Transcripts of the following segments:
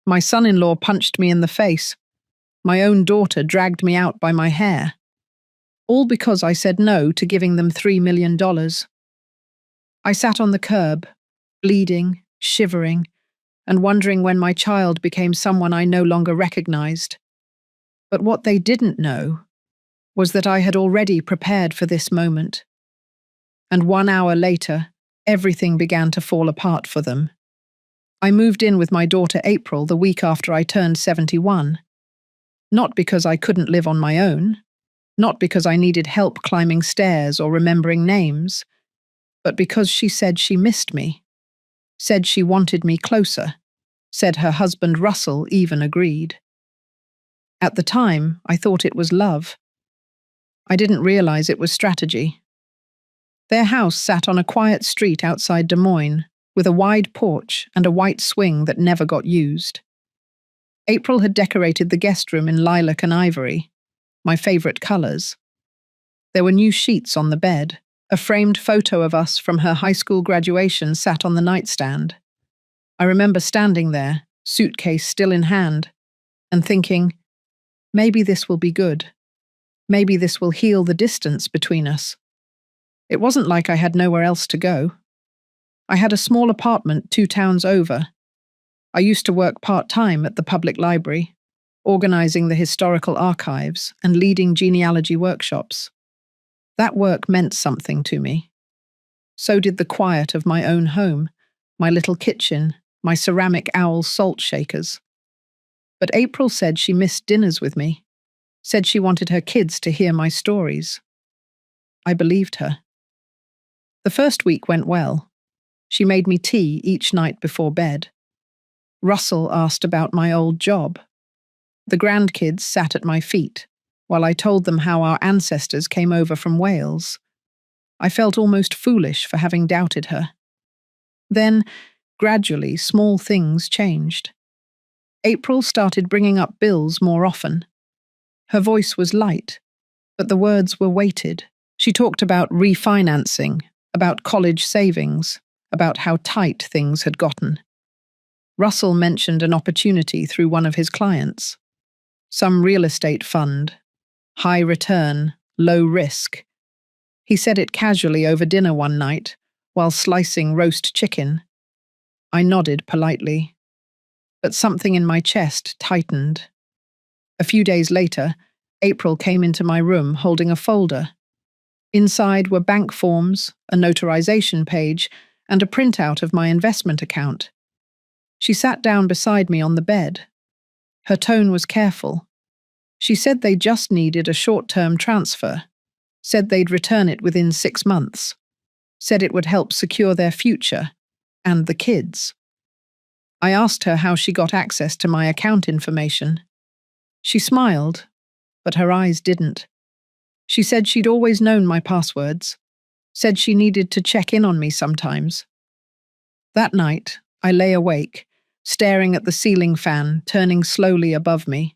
My son-in-law punched me in the face. My own daughter dragged me out by my hair. All because I said no to giving them $3 million. I sat on the curb, bleeding, shivering, and wondering when my child became someone I no longer recognized. But what they didn't know was that I had already prepared for this moment. And 1 hour later, everything began to fall apart for them. I moved in with my daughter April the week after I turned 71. Not because I couldn't live on my own, not because I needed help climbing stairs or remembering names, but because she said she missed me, said she wanted me closer, said her husband Russell even agreed. At the time, I thought it was love. I didn't realize it was strategy. Their house sat on a quiet street outside Des Moines, with a wide porch and a white swing that never got used. April had decorated the guest room in lilac and ivory, my favorite colors. There were new sheets on the bed. A framed photo of us from her high school graduation sat on the nightstand. I remember standing there, suitcase still in hand, and thinking, maybe this will be good. Maybe this will heal the distance between us. It wasn't like I had nowhere else to go. I had a small apartment 2 towns over. I used to work part-time at the public library, organizing the historical archives and leading genealogy workshops. That work meant something to me. So did the quiet of my own home, my little kitchen, my ceramic owl salt shakers. But April said she missed dinners with me, said she wanted her kids to hear my stories. I believed her. The first week went well. She made me tea each night before bed. Russell asked about my old job. The grandkids sat at my feet, while I told them how our ancestors came over from Wales. I felt almost foolish for having doubted her. Then, gradually, small things changed. April started bringing up bills more often. Her voice was light, but the words were weighted. She talked about refinancing, about college savings, about how tight things had gotten. Russell mentioned an opportunity through one of his clients. Some real estate fund. High return, low risk. He said it casually over dinner one night, while slicing roast chicken. I nodded politely, but something in my chest tightened. A few days later, April came into my room holding a folder. Inside were bank forms, a notarization page, and a printout of my investment account. She sat down beside me on the bed. Her tone was careful. She said they just needed a short-term transfer, said they'd return it within 6 months, said it would help secure their future and the kids. I asked her how she got access to my account information. She smiled, but her eyes didn't. She said she'd always known my passwords, said she needed to check in on me sometimes. That night, I lay awake, staring at the ceiling fan turning slowly above me.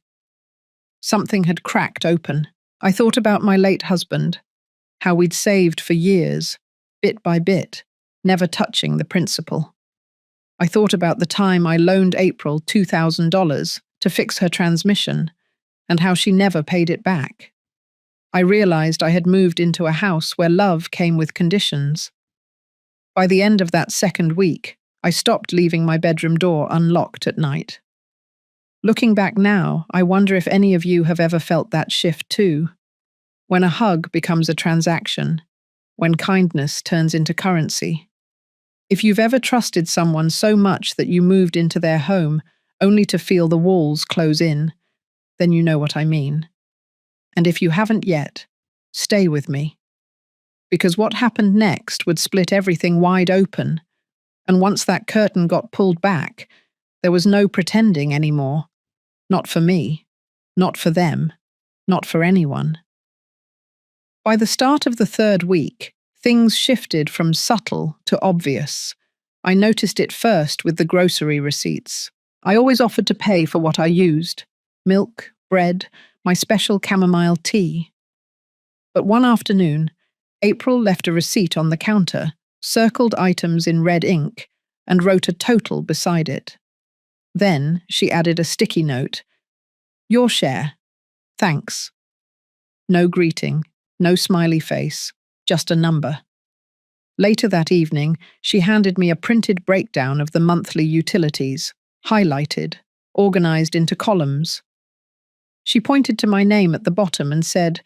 Something had cracked open. I thought about my late husband, how we'd saved for years, bit by bit, never touching the principal. I thought about the time I loaned April $2,000 to fix her transmission, and how she never paid it back. I realized I had moved into a house where love came with conditions. By the end of that second week, I stopped leaving my bedroom door unlocked at night. Looking back now, I wonder if any of you have ever felt that shift too. When a hug becomes a transaction, when kindness turns into currency. If you've ever trusted someone so much that you moved into their home only to feel the walls close in, then you know what I mean. And if you haven't yet, stay with me. Because what happened next would split everything wide open, and once that curtain got pulled back, there was no pretending anymore. Not for me, not for them, not for anyone. By the start of the 3rd week, things shifted from subtle to obvious. I noticed it first with the grocery receipts. I always offered to pay for what I used: milk, bread, my special chamomile tea. But one afternoon, April left a receipt on the counter, circled items in red ink, and wrote a total beside it. Then she added a sticky note. Your share. Thanks. No greeting, no smiley face, just a number. Later that evening, she handed me a printed breakdown of the monthly utilities, highlighted, organized into columns. She pointed to my name at the bottom and said,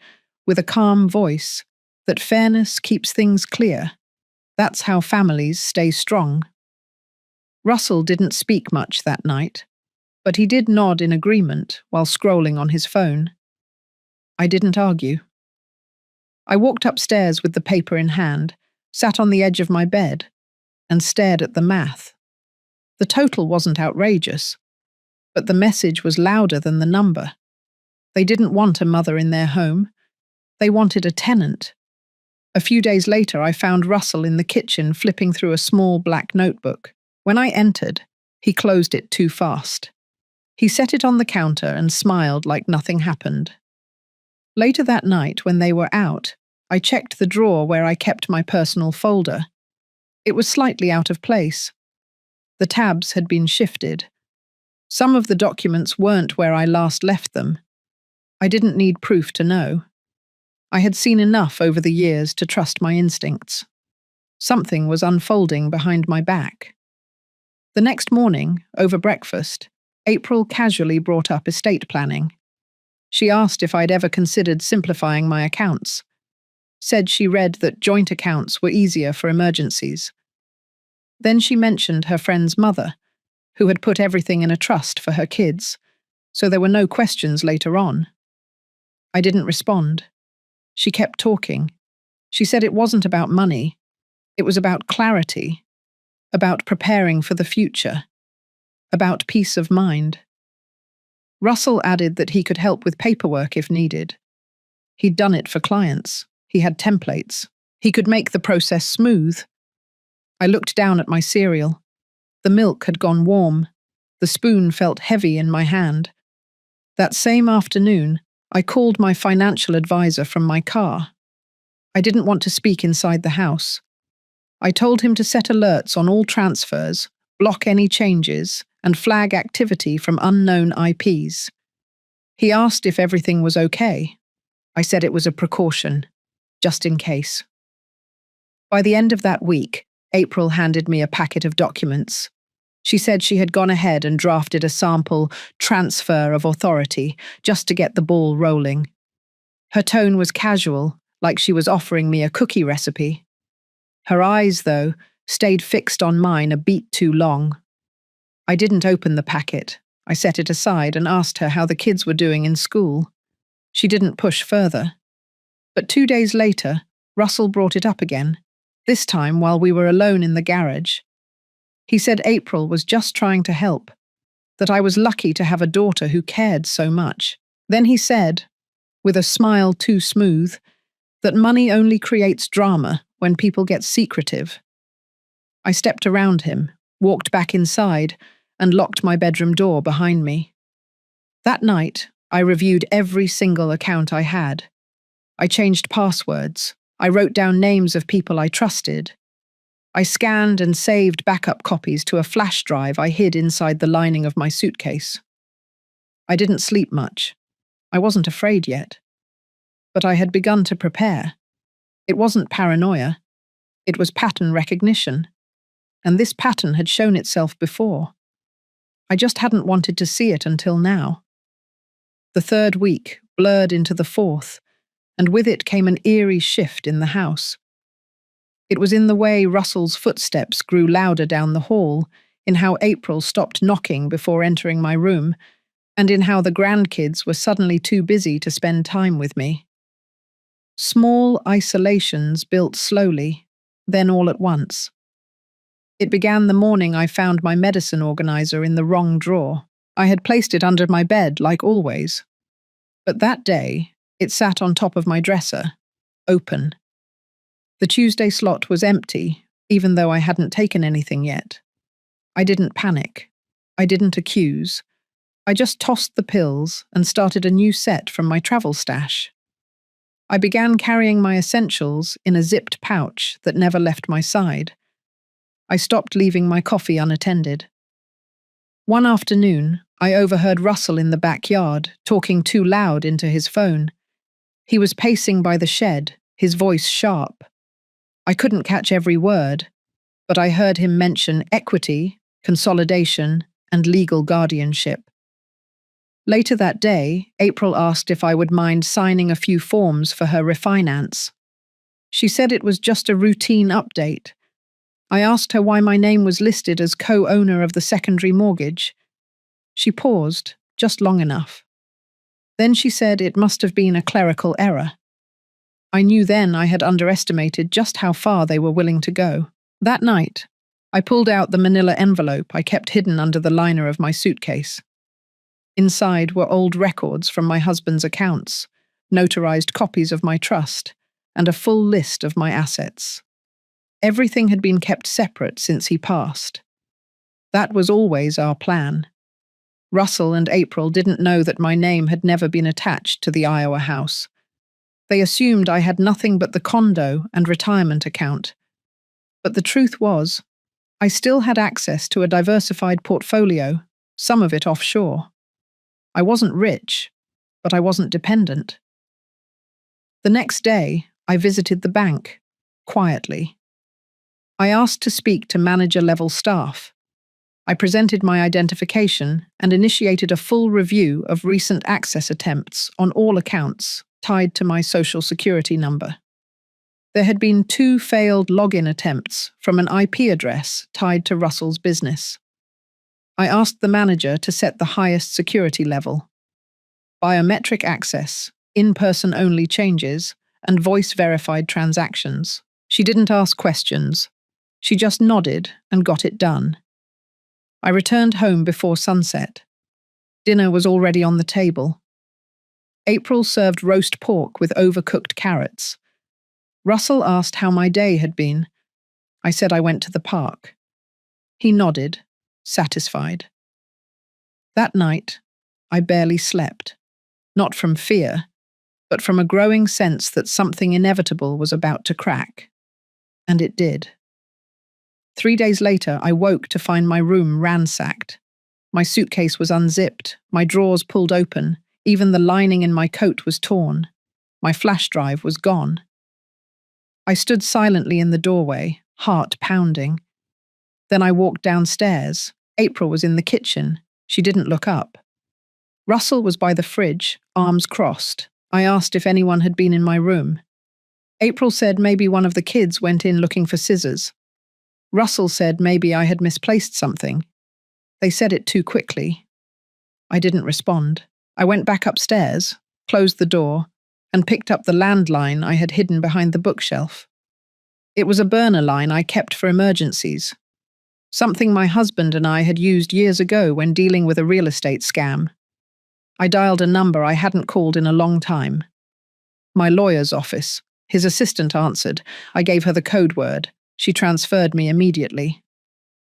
with a calm voice, that fairness keeps things clear. That's how families stay strong. Russell didn't speak much that night, but he did nod in agreement while scrolling on his phone. I didn't argue. I walked upstairs with the paper in hand, sat on the edge of my bed, and stared at the math. The total wasn't outrageous, but the message was louder than the number. They didn't want a mother in their home. They wanted a tenant. A few days later, I found Russell in the kitchen flipping through a small black notebook. When I entered, he closed it too fast. He set it on the counter and smiled like nothing happened. Later that night, when they were out, I checked the drawer where I kept my personal folder. It was slightly out of place. The tabs had been shifted. Some of the documents weren't where I last left them. I didn't need proof to know. I had seen enough over the years to trust my instincts. Something was unfolding behind my back. The next morning, over breakfast, April casually brought up estate planning. She asked if I'd ever considered simplifying my accounts. Said she read that joint accounts were easier for emergencies. Then she mentioned her friend's mother, who had put everything in a trust for her kids, so there were no questions later on. I didn't respond. She kept talking. She said it wasn't about money. It was about clarity, about preparing for the future, about peace of mind. Russell added that he could help with paperwork if needed. He'd done it for clients. He had templates. He could make the process smooth. I looked down at my cereal. The milk had gone warm. The spoon felt heavy in my hand. That same afternoon, I called my financial advisor from my car. I didn't want to speak inside the house. I told him to set alerts on all transfers, block any changes, and flag activity from unknown IPs. He asked if everything was okay. I said it was a precaution, just in case. By the end of that week, April handed me a packet of documents. She said she had gone ahead and drafted a sample transfer of authority just to get the ball rolling. Her tone was casual, like she was offering me a cookie recipe. Her eyes, though, stayed fixed on mine a beat too long. I didn't open the packet. I set it aside and asked her how the kids were doing in school. She didn't push further. But 2 days later, Russell brought it up again, this time while we were alone in the garage. He said April was just trying to help, that I was lucky to have a daughter who cared so much. Then he said, with a smile too smooth, that money only creates drama when people get secretive. I stepped around him, walked back inside, and locked my bedroom door behind me. That night, I reviewed every single account I had. I changed passwords. I wrote down names of people I trusted. I scanned and saved backup copies to a flash drive I hid inside the lining of my suitcase. I didn't sleep much. I wasn't afraid yet. But I had begun to prepare. It wasn't paranoia. It was pattern recognition. And this pattern had shown itself before. I just hadn't wanted to see it until now. The third week blurred into the fourth, and with it came an eerie shift in the house. It was in the way Russell's footsteps grew louder down the hall, in how April stopped knocking before entering my room, and in how the grandkids were suddenly too busy to spend time with me. Small isolations built slowly, then all at once. It began the morning I found my medicine organizer in the wrong drawer. I had placed it under my bed, like always. But that day, it sat on top of my dresser, open. The Tuesday slot was empty, even though I hadn't taken anything yet. I didn't panic. I didn't accuse. I just tossed the pills and started a new set from my travel stash. I began carrying my essentials in a zipped pouch that never left my side. I stopped leaving my coffee unattended. One afternoon, I overheard Russell in the backyard, talking too loud into his phone. He was pacing by the shed, his voice sharp. I couldn't catch every word, but I heard him mention equity, consolidation, and legal guardianship. Later that day, April asked if I would mind signing a few forms for her refinance. She said it was just a routine update. I asked her why my name was listed as co-owner of the secondary mortgage. She paused, just long enough. Then she said it must have been a clerical error. I knew then I had underestimated just how far they were willing to go. That night, I pulled out the manila envelope I kept hidden under the liner of my suitcase. Inside were old records from my husband's accounts, notarized copies of my trust, and a full list of my assets. Everything had been kept separate since he passed. That was always our plan. Russell and April didn't know that my name had never been attached to the Iowa house. They assumed I had nothing but the condo and retirement account. But the truth was, I still had access to a diversified portfolio, some of it offshore. I wasn't rich, but I wasn't dependent. The next day, I visited the bank, quietly. I asked to speak to manager-level staff. I presented my identification and initiated a full review of recent access attempts on all accounts tied to my social security number. There had been 2 failed login attempts from an IP address tied to Russell's business. I asked the manager to set the highest security level. Biometric access, in-person only changes, and voice-verified transactions. She didn't ask questions. She just nodded and got it done. I returned home before sunset. Dinner was already on the table. April served roast pork with overcooked carrots. Russell asked how my day had been. I said I went to the park. He nodded, satisfied. That night, I barely slept. Not from fear, but from a growing sense that something inevitable was about to crack. And it did. 3 days later, I woke to find my room ransacked. My suitcase was unzipped, my drawers pulled open, even the lining in my coat was torn. My flash drive was gone. I stood silently in the doorway, heart pounding. Then I walked downstairs. April was in the kitchen. She didn't look up. Russell was by the fridge, arms crossed. I asked if anyone had been in my room. April said maybe one of the kids went in looking for scissors. Russell said maybe I had misplaced something. They said it too quickly. I didn't respond. I went back upstairs, closed the door, and picked up the landline I had hidden behind the bookshelf. It was a burner line I kept for emergencies. Something my husband and I had used years ago when dealing with a real estate scam. I dialed a number I hadn't called in a long time. My lawyer's office. His assistant answered. I gave her the code word. She transferred me immediately.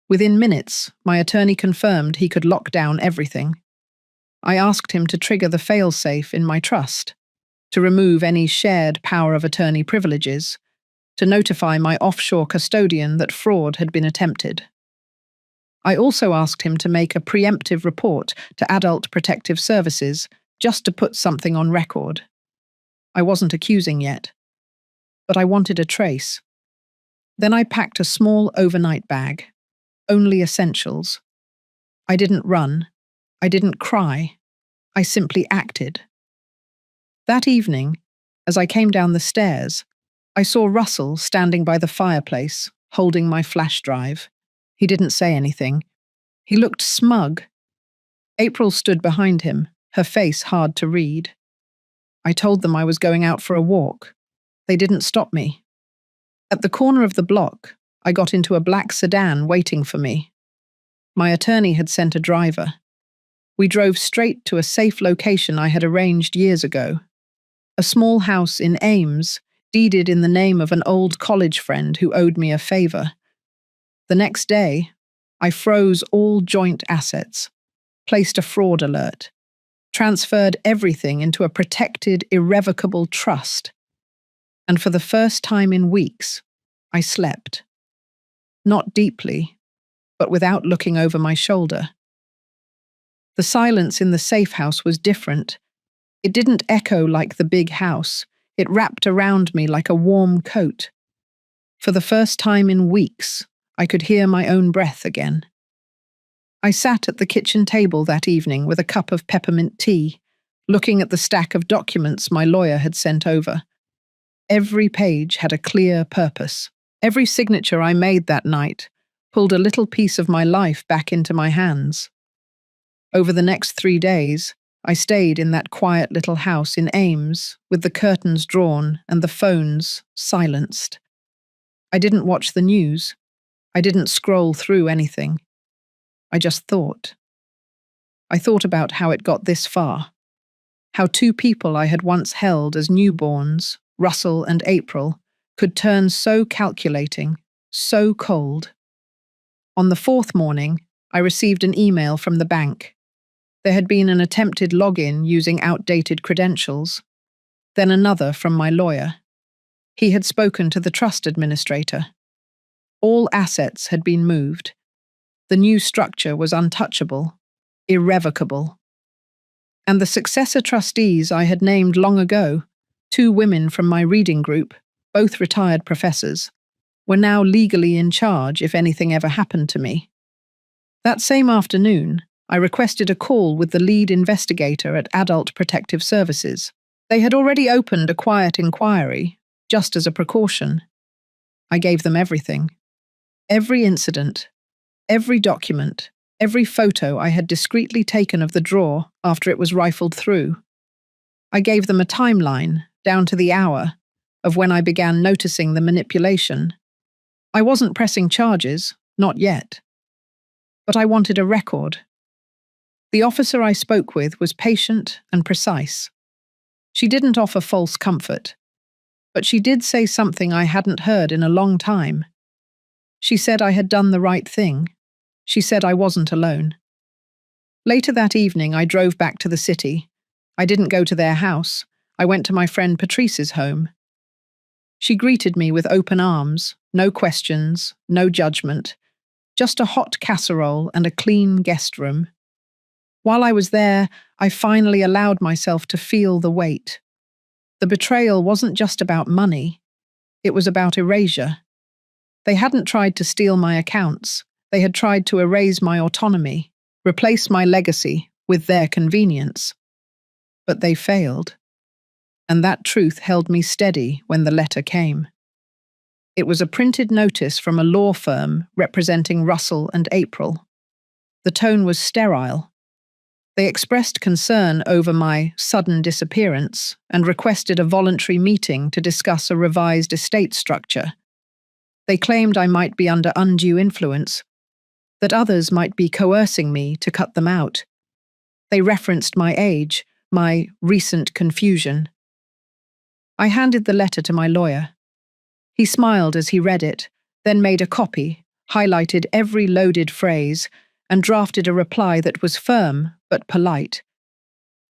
Within minutes, my attorney confirmed he could lock down everything. I asked him to trigger the fail-safe in my trust, to remove any shared power of attorney privileges, to notify my offshore custodian that fraud had been attempted. I also asked him to make a preemptive report to Adult Protective Services, just to put something on record. I wasn't accusing yet, but I wanted a trace. Then I packed a small overnight bag, only essentials. I didn't run. I didn't cry. I simply acted. That evening, as I came down the stairs, I saw Russell standing by the fireplace, holding my flash drive. He didn't say anything. He looked smug. April stood behind him, her face hard to read. I told them I was going out for a walk. They didn't stop me. At the corner of the block, I got into a black sedan waiting for me. My attorney had sent a driver. We drove straight to a safe location I had arranged years ago. A small house in Ames, deeded in the name of an old college friend who owed me a favor. The next day, I froze all joint assets, placed a fraud alert, transferred everything into a protected, irrevocable trust. And for the first time in weeks, I slept. Not deeply, but without looking over my shoulder. The silence in the safe house was different. It didn't echo like the big house. It wrapped around me like a warm coat. For the first time in weeks, I could hear my own breath again. I sat at the kitchen table that evening with a cup of peppermint tea, looking at the stack of documents my lawyer had sent over. Every page had a clear purpose. Every signature I made that night pulled a little piece of my life back into my hands. Over the next 3 days, I stayed in that quiet little house in Ames, with the curtains drawn and the phones silenced. I didn't watch the news. I didn't scroll through anything. I just thought. I thought about how it got this far. How two people I had once held as newborns, Russell and April, could turn so calculating, so cold. On the 4th morning, I received an email from the bank. There had been an attempted login using outdated credentials. Then another from my lawyer. He had spoken to the trust administrator. All assets had been moved. The new structure was untouchable, irrevocable. And the successor trustees I had named long ago, 2 women from my reading group, both retired professors, were now legally in charge if anything ever happened to me. That same afternoon, I requested a call with the lead investigator at Adult Protective Services. They had already opened a quiet inquiry, just as a precaution. I gave them everything. Every incident, every document, every photo I had discreetly taken of the drawer after it was rifled through. I gave them a timeline, down to the hour, of when I began noticing the manipulation. I wasn't pressing charges, not yet. But I wanted a record. The officer I spoke with was patient and precise. She didn't offer false comfort, but she did say something I hadn't heard in a long time. She said I had done the right thing. She said I wasn't alone. Later that evening, I drove back to the city. I didn't go to their house. I went to my friend Patrice's home. She greeted me with open arms, no questions, no judgment, just a hot casserole and a clean guest room. While I was there, I finally allowed myself to feel the weight. The betrayal wasn't just about money. It was about erasure. They hadn't tried to steal my accounts. They had tried to erase my autonomy, replace my legacy with their convenience. But they failed. And that truth held me steady when the letter came. It was a printed notice from a law firm representing Russell and April. The tone was sterile. They expressed concern over my sudden disappearance and requested a voluntary meeting to discuss a revised estate structure. They claimed I might be under undue influence, that others might be coercing me to cut them out. They referenced my age, my recent confusion. I handed the letter to my lawyer. He smiled as he read it, then made a copy, highlighted every loaded phrase, and drafted a reply that was firm but polite.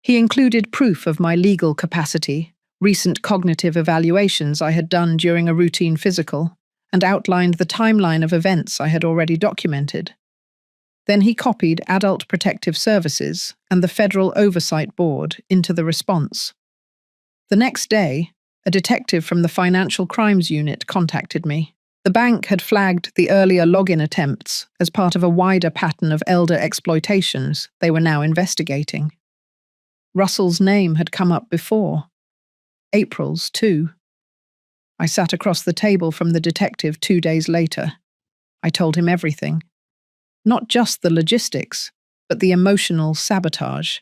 He included proof of my legal capacity, recent cognitive evaluations I had done during a routine physical, and outlined the timeline of events I had already documented. Then he copied Adult Protective Services and the Federal Oversight Board into the response. The next day, a detective from the Financial Crimes Unit contacted me. The bank had flagged the earlier login attempts as part of a wider pattern of elder exploitations they were now investigating. Russell's name had come up before. April's, too. I sat across the table from the detective 2 days later. I told him everything. Not just the logistics, but the emotional sabotage.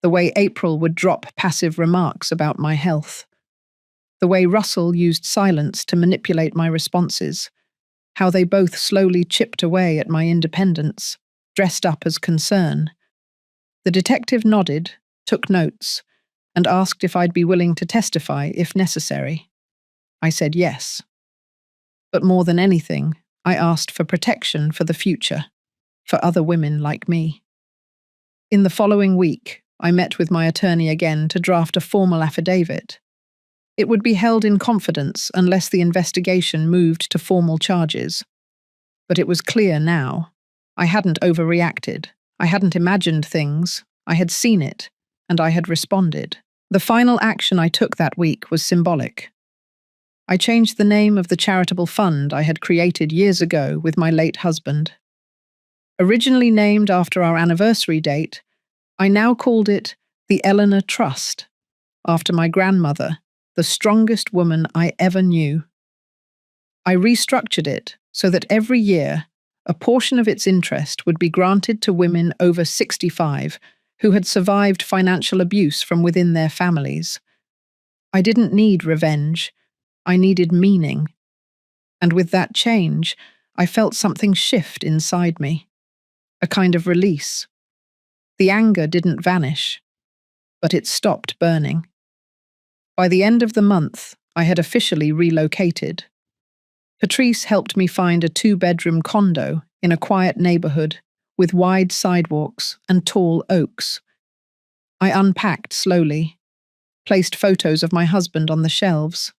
The way April would drop passive remarks about my health. The way Russell used silence to manipulate my responses. How they both slowly chipped away at my independence, dressed up as concern. The detective nodded, took notes, and asked if I'd be willing to testify if necessary. I said yes. But more than anything, I asked for protection for the future, for other women like me. In the following week, I met with my attorney again to draft a formal affidavit. It would be held in confidence unless the investigation moved to formal charges. But it was clear now, I hadn't overreacted. I hadn't imagined things, I had seen it, and I had responded. The final action I took that week was symbolic. I changed the name of the charitable fund I had created years ago with my late husband. Originally named after our anniversary date, I now called it the Eleanor Trust, after my grandmother, the strongest woman I ever knew. I restructured it so that every year, a portion of its interest would be granted to women over 65 who had survived financial abuse from within their families. I didn't need revenge, I needed meaning. And with that change, I felt something shift inside me, a kind of release. The anger didn't vanish, but it stopped burning. By the end of the month, I had officially relocated. Patrice helped me find a 2-bedroom condo in a quiet neighborhood with wide sidewalks and tall oaks. I unpacked slowly, placed photos of my husband on the shelves,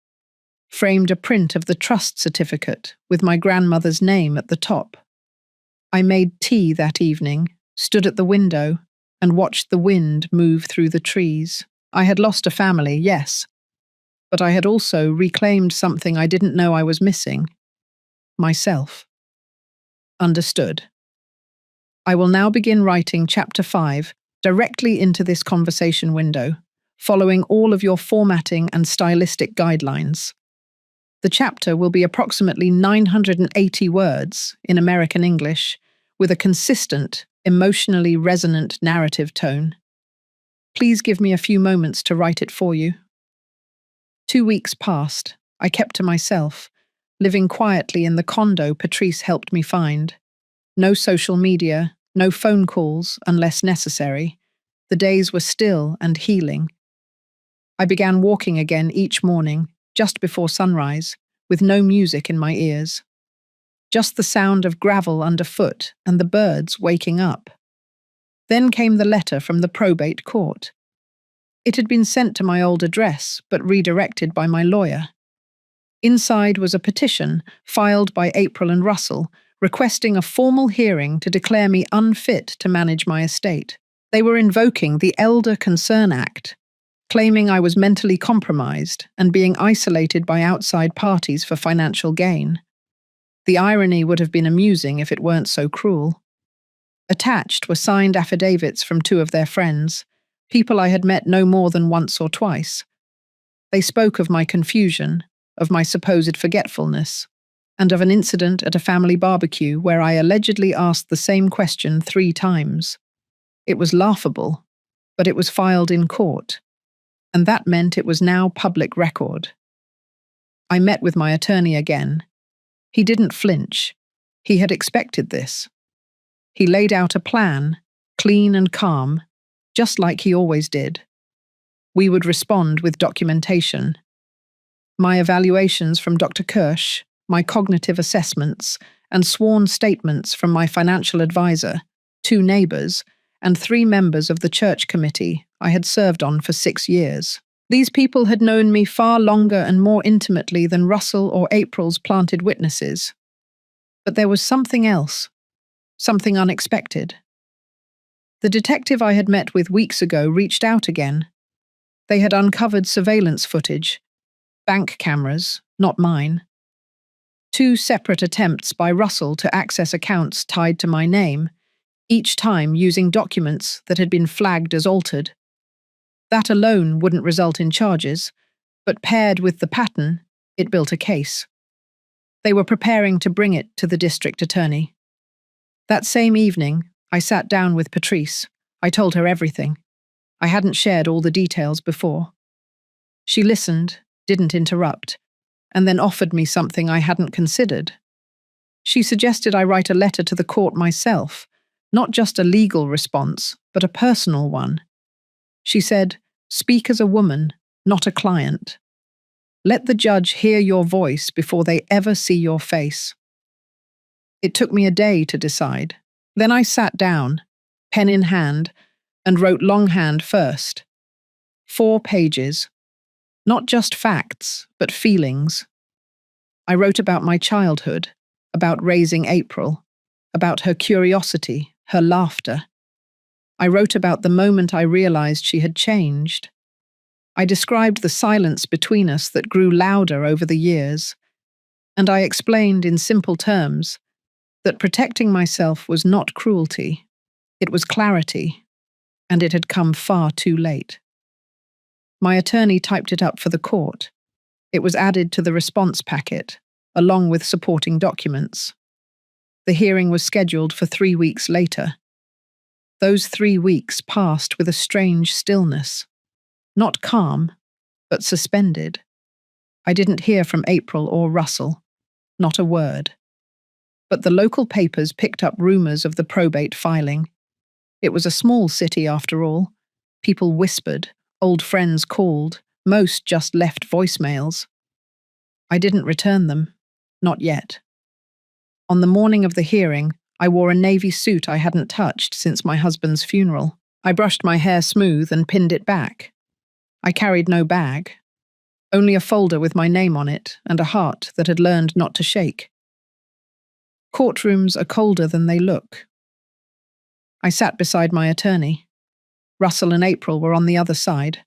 framed a print of the trust certificate with my grandmother's name at the top. I made tea that evening, stood at the window, and watched the wind move through the trees. I had lost a family, yes, but I had also reclaimed something I didn't know I was missing. Myself. Understood. I will now begin writing Chapter 5 directly into this conversation window, following all of your formatting and stylistic guidelines. The chapter will be approximately 980 words in American English, with a consistent, emotionally resonant narrative tone. Please give me a few moments to write it for you. 2 weeks passed. I kept to myself, living quietly in the condo Patrice helped me find. No social media, no phone calls unless necessary. The days were still and healing. I began walking again each morning, just before sunrise, with no music in my ears. Just the sound of gravel underfoot and the birds waking up. Then came the letter from the probate court. It had been sent to my old address, but redirected by my lawyer. Inside was a petition filed by April and Russell, requesting a formal hearing to declare me unfit to manage my estate. They were invoking the Elder Concern Act, claiming I was mentally compromised and being isolated by outside parties for financial gain. The irony would have been amusing if it weren't so cruel. Attached were signed affidavits from 2 of their friends, people I had met no more than once or twice. They spoke of my confusion, of my supposed forgetfulness, and of an incident at a family barbecue where I allegedly asked the same question 3 times. It was laughable, but it was filed in court, and that meant it was now public record. I met with my attorney again. He didn't flinch. He had expected this. He laid out a plan, clean and calm, just like he always did. We would respond with documentation. My evaluations from Dr. Kirsch, my cognitive assessments, and sworn statements from my financial advisor, 2 neighbors, and 3 members of the church committee I had served on for 6 years. These people had known me far longer and more intimately than Russell or April's planted witnesses. But there was something else, something unexpected. The detective I had met with weeks ago reached out again. They had uncovered surveillance footage, bank cameras, not mine. 2 separate attempts by Russell to access accounts tied to my name, each time using documents that had been flagged as altered. That alone wouldn't result in charges, but paired with the pattern, it built a case. They were preparing to bring it to the district attorney. That same evening, I sat down with Patrice. I told her everything. I hadn't shared all the details before. She listened, didn't interrupt, and then offered me something I hadn't considered. She suggested I write a letter to the court myself, not just a legal response, but a personal one. She said, "Speak as a woman, not a client. Let the judge hear your voice before they ever see your face." It took me a day to decide. Then I sat down, pen in hand, and wrote longhand first. 4 pages. Not just facts, but feelings. I wrote about my childhood, about raising April, about her curiosity, her laughter, I wrote about the moment I realized she had changed. I described the silence between us that grew louder over the years, and I explained in simple terms that protecting myself was not cruelty, it was clarity, and it had come far too late. My attorney typed it up for the court. It was added to the response packet, along with supporting documents. The hearing was scheduled for 3 weeks later. Those 3 weeks passed with a strange stillness. Not calm, but suspended. I didn't hear from April or Russell. Not a word. But the local papers picked up rumors of the probate filing. It was a small city after all. People whispered, old friends called, most just left voicemails. I didn't return them. Not yet. On the morning of the hearing, I wore a navy suit I hadn't touched since my husband's funeral. I brushed my hair smooth and pinned it back. I carried no bag, only a folder with my name on it and a heart that had learned not to shake. Courtrooms are colder than they look. I sat beside my attorney. Russell and April were on the other side.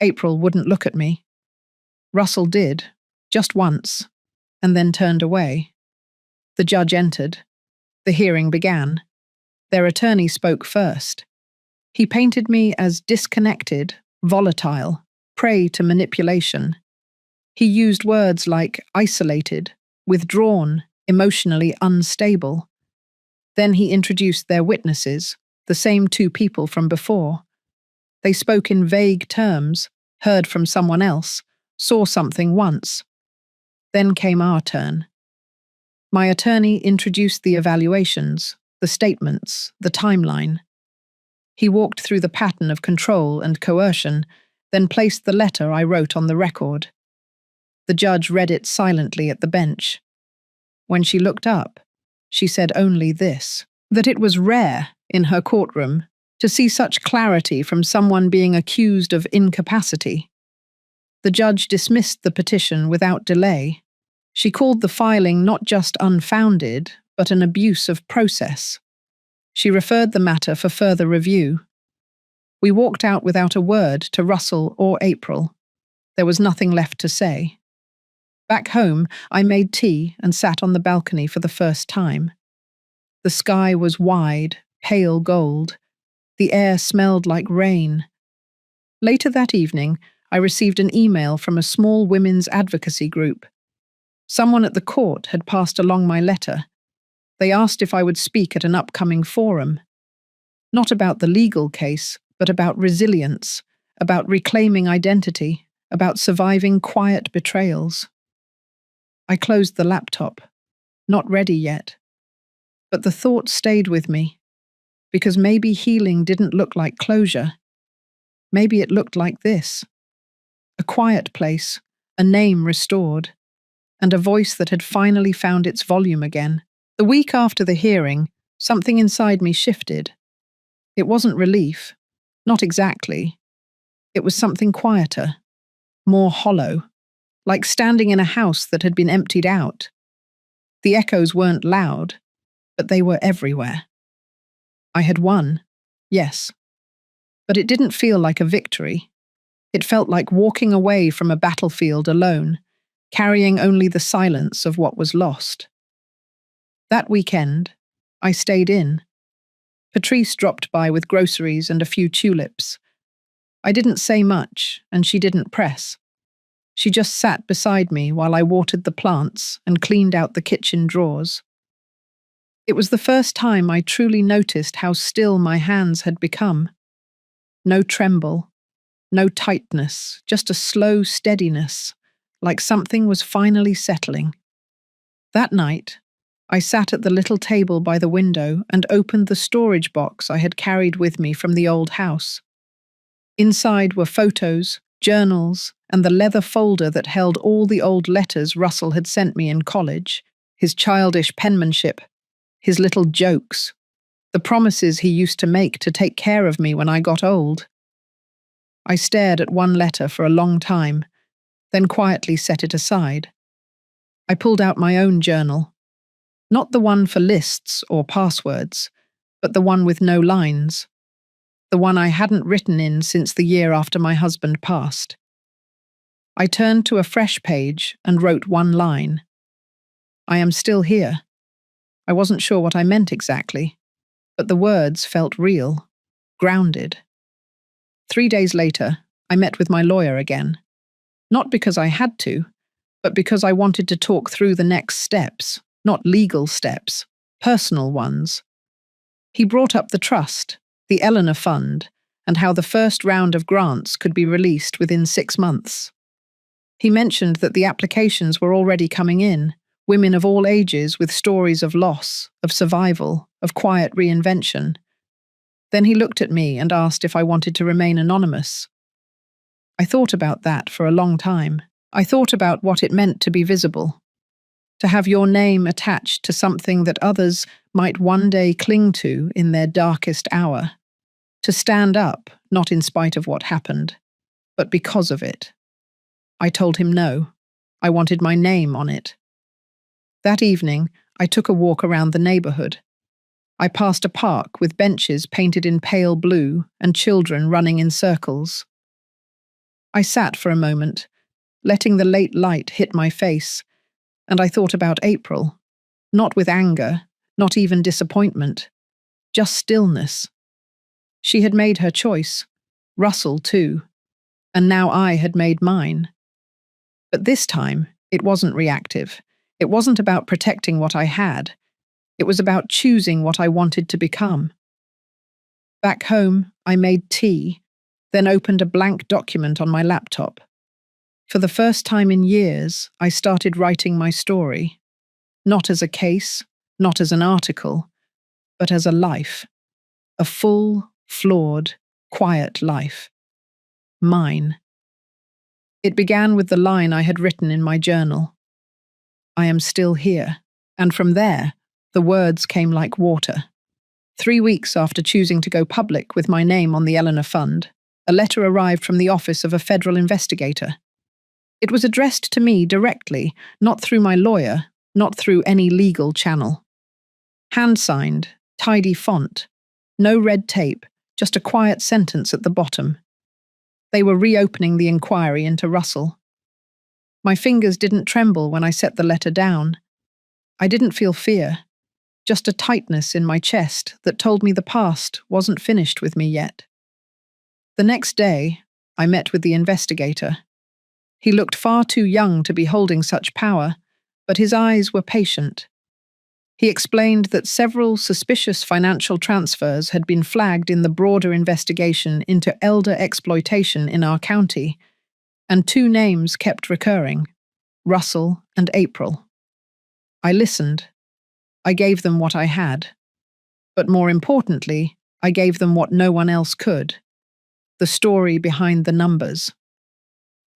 April wouldn't look at me. Russell did, just once, and then turned away. The judge entered. The hearing began. Their attorney spoke first. He painted me as disconnected, volatile, prey to manipulation. He used words like isolated, withdrawn, emotionally unstable. Then he introduced their witnesses, the same 2 people from before. They spoke in vague terms, heard from someone else, saw something once. Then came our turn. My attorney introduced the evaluations, the statements, the timeline. He walked through the pattern of control and coercion, then placed the letter I wrote on the record. The judge read it silently at the bench. When she looked up, she said only this, that it was rare in her courtroom to see such clarity from someone being accused of incapacity. The judge dismissed the petition without delay. She called the filing not just unfounded, but an abuse of process. She referred the matter for further review. We walked out without a word to Russell or April. There was nothing left to say. Back home, I made tea and sat on the balcony for the first time. The sky was wide, pale gold. The air smelled like rain. Later that evening, I received an email from a small women's advocacy group. Someone at the court had passed along my letter. They asked if I would speak at an upcoming forum. Not about the legal case, but about resilience, about reclaiming identity, about surviving quiet betrayals. I closed the laptop. Not ready yet. But the thought stayed with me, because maybe healing didn't look like closure. Maybe it looked like this. A quiet place, a name restored, and a voice that had finally found its volume again. The week after the hearing, something inside me shifted. It wasn't relief. Not exactly. It was something quieter, more hollow, like standing in a house that had been emptied out. The echoes weren't loud, but they were everywhere. I had won, yes, but it didn't feel like a victory. It felt like walking away from a battlefield alone, carrying only the silence of what was lost. That weekend, I stayed in. Patrice dropped by with groceries and a few tulips. I didn't say much, and she didn't press. She just sat beside me while I watered the plants and cleaned out the kitchen drawers. It was the first time I truly noticed how still my hands had become. No tremble, no tightness, just a slow steadiness, like something was finally settling. That night, I sat at the little table by the window and opened the storage box I had carried with me from the old house. Inside were photos, journals, and the leather folder that held all the old letters Russell had sent me in college, his childish penmanship, his little jokes, the promises he used to make to take care of me when I got old. I stared at one letter for a long time, then quietly set it aside. I pulled out my own journal. Not the one for lists or passwords, but the one with no lines, the one I hadn't written in since the year after my husband passed. I turned to a fresh page and wrote one line. I am still here. I wasn't sure what I meant exactly, but the words felt real, grounded. 3 days later, I met with my lawyer again. Not because I had to, but because I wanted to talk through the next steps, not legal steps, personal ones. He brought up the trust, the Eleanor Fund, and how the first round of grants could be released within 6 months. He mentioned that the applications were already coming in, women of all ages with stories of loss, of survival, of quiet reinvention. Then he looked at me and asked if I wanted to remain anonymous. I thought about that for a long time. I thought about what it meant to be visible, to have your name attached to something that others might one day cling to in their darkest hour, to stand up, not in spite of what happened, but because of it. I told him no. I wanted my name on it. That evening, I took a walk around the neighborhood. I passed a park with benches painted in pale blue and children running in circles. I sat for a moment, letting the late light hit my face, and I thought about April, not with anger, not even disappointment, just stillness. She had made her choice, Russell too, and now I had made mine. But this time, it wasn't reactive. It wasn't about protecting what I had. It was about choosing what I wanted to become. Back home, I made tea, then opened a blank document on my laptop. For the first time in years, I started writing my story, not as a case, not as an article, but as a life, a full, flawed, quiet life. Mine. It began with the line I had written in my journal. I am still here, and from there, the words came like water. 3 weeks after choosing to go public with my name on the Eleanor Fund, a letter arrived from the office of a federal investigator. It was addressed to me directly, not through my lawyer, not through any legal channel. Hand-signed, tidy font, no red tape, just a quiet sentence at the bottom. They were reopening the inquiry into Russell. My fingers didn't tremble when I set the letter down. I didn't feel fear, just a tightness in my chest that told me the past wasn't finished with me yet. The next day, I met with the investigator. He looked far too young to be holding such power, but his eyes were patient. He explained that several suspicious financial transfers had been flagged in the broader investigation into elder exploitation in our county, and 2 names kept recurring, Russell and April. I listened. I gave them what I had. But more importantly, I gave them what no one else could, the story behind the numbers.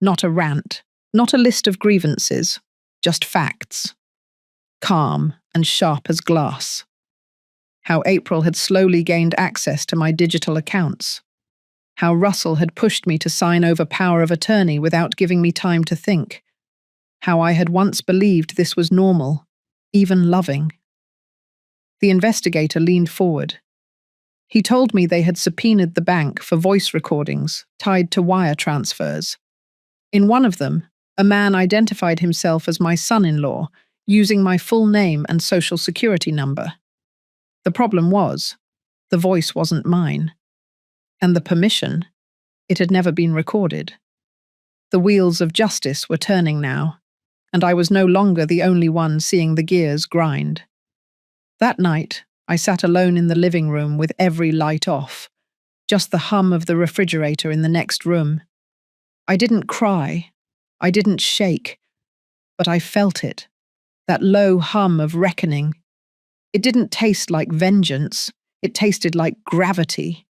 Not a rant, not a list of grievances, just facts. Calm and sharp as glass. How April had slowly gained access to my digital accounts. How Russell had pushed me to sign over power of attorney without giving me time to think. How I had once believed this was normal, even loving. The investigator leaned forward. He told me they had subpoenaed the bank for voice recordings tied to wire transfers. In one of them, a man identified himself as my son-in-law, using my full name and social security number. The problem was, the voice wasn't mine. And the permission, it had never been recorded. The wheels of justice were turning now, and I was no longer the only one seeing the gears grind. That night, I sat alone in the living room with every light off, just the hum of the refrigerator in the next room. I didn't cry, I didn't shake, but I felt it, that low hum of reckoning. It didn't taste like vengeance, it tasted like gravity.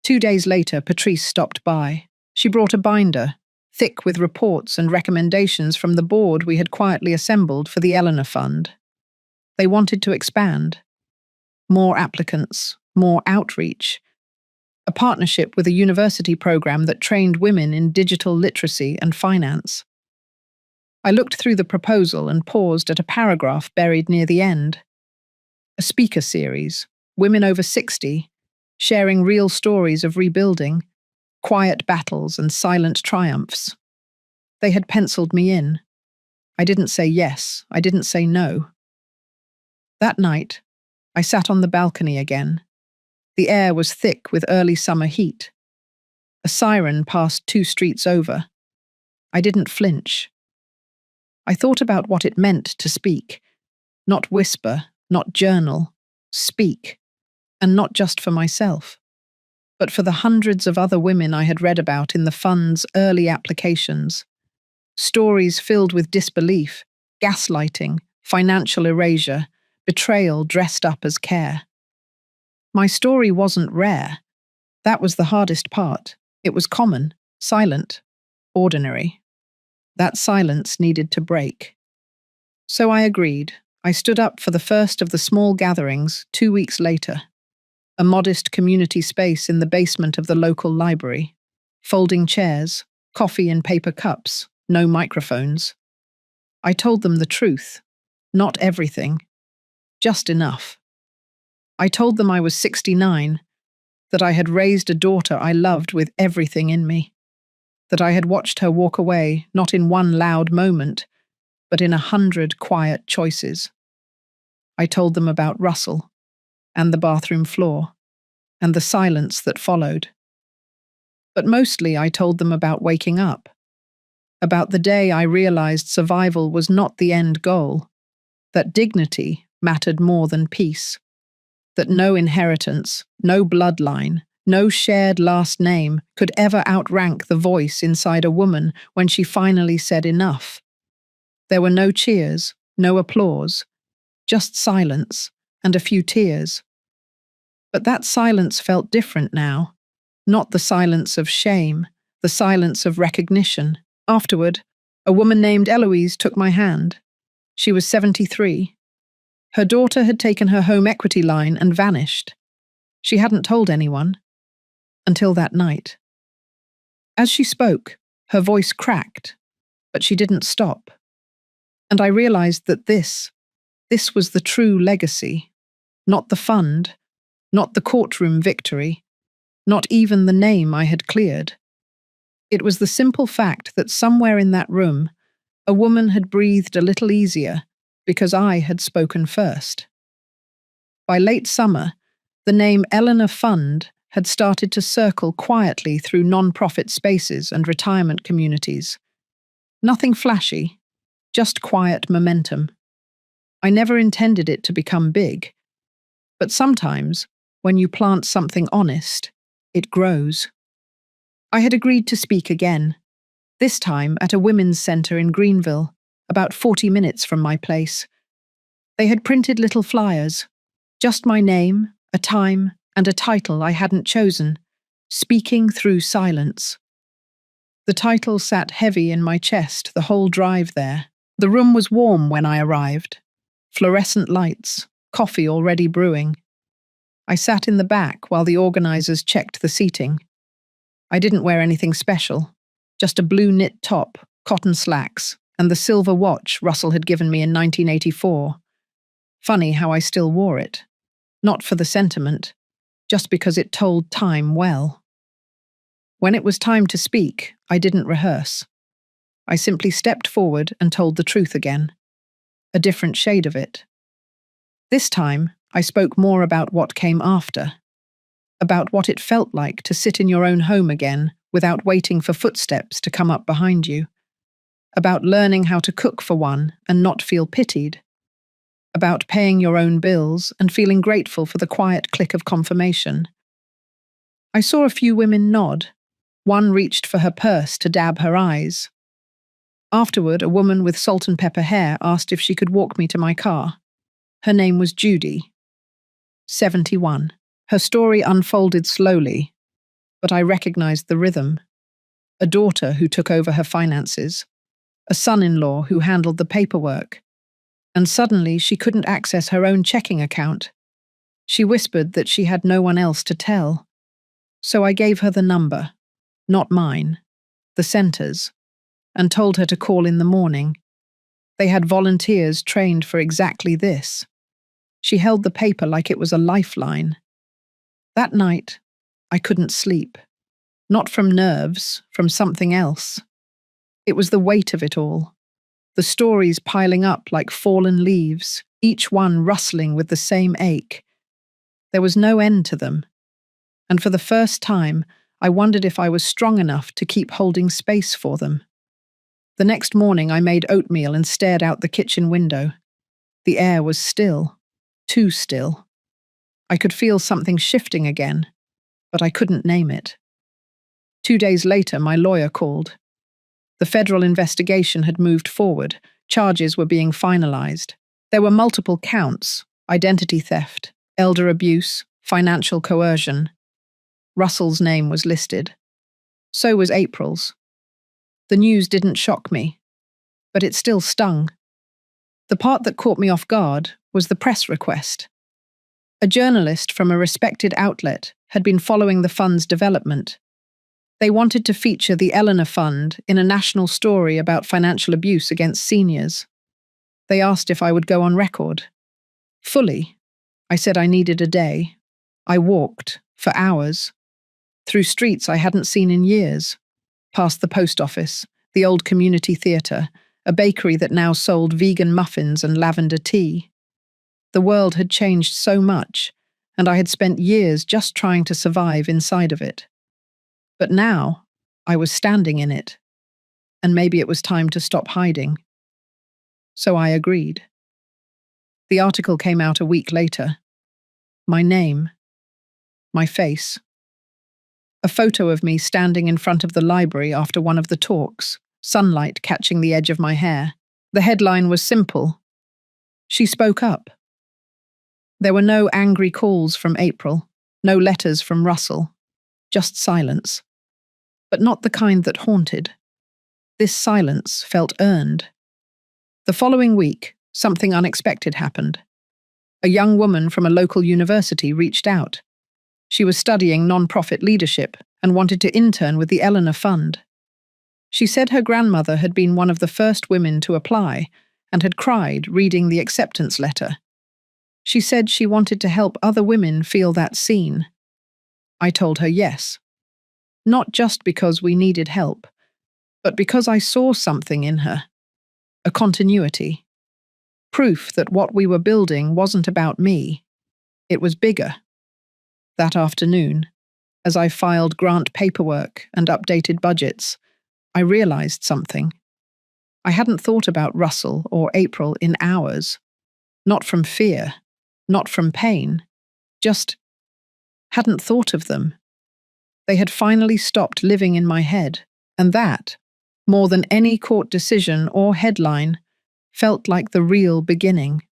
2 days later, Patrice stopped by. She brought a binder, thick with reports and recommendations from the board we had quietly assembled for the Eleanor Fund. They wanted to expand. More applicants, more outreach. A partnership with a university program that trained women in digital literacy and finance. I looked through the proposal and paused at a paragraph buried near the end. A speaker series, women over 60, sharing real stories of rebuilding, quiet battles and silent triumphs. They had penciled me in. I didn't say yes, I didn't say no. That night, I sat on the balcony again. The air was thick with early summer heat. A siren passed 2 streets over. I didn't flinch. I thought about what it meant to speak. Not whisper, not journal. Speak. And not just for myself, but for the hundreds of other women I had read about in the fund's early applications. Stories filled with disbelief, gaslighting, financial erasure, betrayal dressed up as care. My story wasn't rare. That was the hardest part. It was common, silent, ordinary. That silence needed to break. So I agreed. I stood up for the first of the small gatherings 2 weeks later. A modest community space in the basement of the local library. Folding chairs, coffee in paper cups, no microphones. I told them the truth. Not everything. Just enough. I told them I was 69, that I had raised a daughter I loved with everything in me, that I had watched her walk away not in one loud moment, but in 100 quiet choices. I told them about Russell, and the bathroom floor, and the silence that followed. But mostly I told them about waking up, about the day I realized survival was not the end goal, that dignity mattered more than peace, that no inheritance, no bloodline, no shared last name could ever outrank the voice inside a woman when she finally said enough. There were no cheers, no applause, just silence and a few tears. But that silence felt different now, not the silence of shame, the silence of recognition. Afterward, a woman named Eloise took my hand. She was 73. Her daughter had taken her home equity line and vanished. She hadn't told anyone. Until that night. As she spoke, her voice cracked, but she didn't stop. And I realized that this was the true legacy, not the fund, not the courtroom victory, not even the name I had cleared. It was the simple fact that somewhere in that room, a woman had breathed a little easier because I had spoken first. By late summer, the name Eleanor Fund had started to circle quietly through non-profit spaces and retirement communities. Nothing flashy, just quiet momentum. I never intended it to become big, but sometimes, when you plant something honest, it grows. I had agreed to speak again, this time at a women's centre in Greenville, about 40 minutes from my place. They had printed little flyers, just my name, a time, and a title I hadn't chosen, Speaking Through Silence. The title sat heavy in my chest the whole drive there. The room was warm when I arrived. Fluorescent lights, coffee already brewing. I sat in the back while the organisers checked the seating. I didn't wear anything special, just a blue knit top, cotton slacks, and the silver watch Russell had given me in 1984. Funny how I still wore it. Not for the sentiment, just because it told time well. When it was time to speak, I didn't rehearse. I simply stepped forward and told the truth again. A different shade of it. This time, I spoke more about what came after. About what it felt like to sit in your own home again without waiting for footsteps to come up behind you. About learning how to cook for one and not feel pitied. About paying your own bills and feeling grateful for the quiet click of confirmation. I saw a few women nod. One reached for her purse to dab her eyes. Afterward, a woman with salt and pepper hair asked if she could walk me to my car. Her name was Judy. 71. Her story unfolded slowly, but I recognized the rhythm. A daughter who took over her finances. A son-in-law who handled the paperwork. And suddenly she couldn't access her own checking account. She whispered that she had no one else to tell. So I gave her the number, not mine, the centre's, and told her to call in the morning. They had volunteers trained for exactly this. She held the paper like it was a lifeline. That night, I couldn't sleep. Not from nerves, from something else. It was the weight of it all. The stories piling up like fallen leaves, each one rustling with the same ache. There was no end to them. And for the first time, I wondered if I was strong enough to keep holding space for them. The next morning, I made oatmeal and stared out the kitchen window. The air was still, too still. I could feel something shifting again, but I couldn't name it. 2 days later, my lawyer called. The federal investigation had moved forward. Charges were being finalized. There were multiple counts: identity theft, elder abuse, financial coercion. Russell's name was listed. So was April's. The news didn't shock me, but it still stung. The part that caught me off guard was the press request. A journalist from a respected outlet had been following the fund's development. They wanted to feature the Eleanor Fund in a national story about financial abuse against seniors. They asked if I would go on record. Fully. I said I needed a day. I walked, for hours, through streets I hadn't seen in years, past the post office, the old community theatre, a bakery that now sold vegan muffins and lavender tea. The world had changed so much, and I had spent years just trying to survive inside of it. But now, I was standing in it, and maybe it was time to stop hiding. So I agreed. The article came out a week later. My name. My face. A photo of me standing in front of the library after one of the talks, sunlight catching the edge of my hair. The headline was simple. She spoke up. There were no angry calls from April, no letters from Russell, just silence. But not the kind that haunted. This silence felt earned. The following week, something unexpected happened. A young woman from a local university reached out. She was studying non-profit leadership and wanted to intern with the Eleanor Fund. She said her grandmother had been one of the first women to apply and had cried reading the acceptance letter. She said she wanted to help other women feel that seen. I told her yes. Not just because we needed help, but because I saw something in her. A continuity. Proof that what we were building wasn't about me. It was bigger. That afternoon, as I filed grant paperwork and updated budgets, I realized something. I hadn't thought about Russell or April in hours. Not from fear, not from pain, just hadn't thought of them. They had finally stopped living in my head, and that, more than any court decision or headline, felt like the real beginning.